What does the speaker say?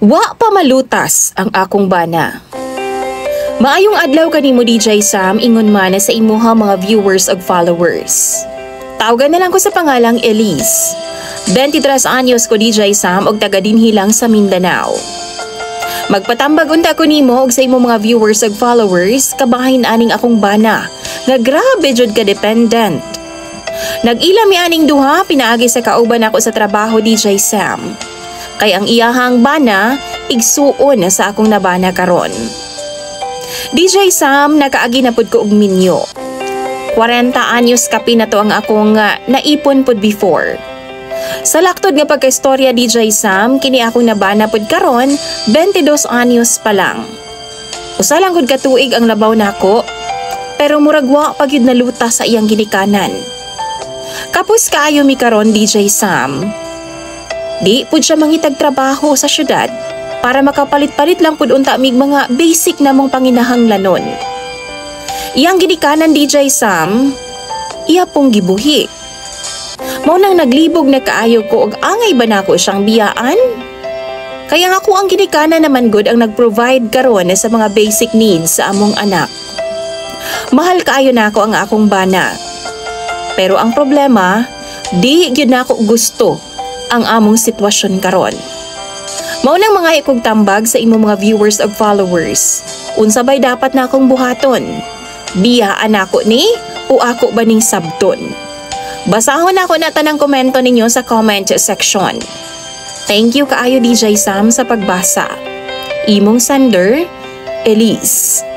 Wa pa malutas ang akong bana. Maayong adlaw kanimo DJ Sam, ingon man sa imuha mga viewers ug followers. Tawagan na lang ko sa pangalang Elise. 23 anyos ko DJ Sam ug taga dinhi lang sa Mindanao. Magpatambag unta ko nimo og sa imong mga viewers ug followers kabahin aning akong bana nga grabe jud ka dependent. Nag-ila mi aning duha pinaagi sa kauban ako sa trabaho DJ Sam. Kay ang iyahang bana igsuon sa akong nabana karon. DJ Sam, nakaagi na pud ko og minyo. 40 anyos kapi na to ang akong naipon pud before. Sa laktod nga pagkaistorya DJ Sam, kini akong nabana pud karon 22 anyos pa lang. Usa lang gud ka tuig ang labaw nako, pero murag wa pa gyud naluta sa iyang ginikanan. Kapos kaayo mi karon DJ Sam. Di pud siya mangitag trabaho sa syudad para makapalit-palit lang pud unta mig mga basic namong panginahanglanon. Iyang ginikanan DJ Sam, iya pong gibuhi. Mao nang naglibog na kaayo ko og angay ba nako siyang biyaan? Kaya nga ko ang ginikanan naman good ang nagprovide karon sa mga basic needs sa among anak. Mahal kaayo nako ang akong bana. Pero ang problema, di gyud nako gusto ang among sitwasyon karon. Mao nang mga ikog tambag sa imong mga viewers ug followers. Unsa bay dapat na akong buhaton? Biyaan ako ni o ako ba ning sabton? Basahon ako na tanang komento ninyo sa comment section. Thank you kaayo DJ Sam sa pagbasa. Imong sender, Elise.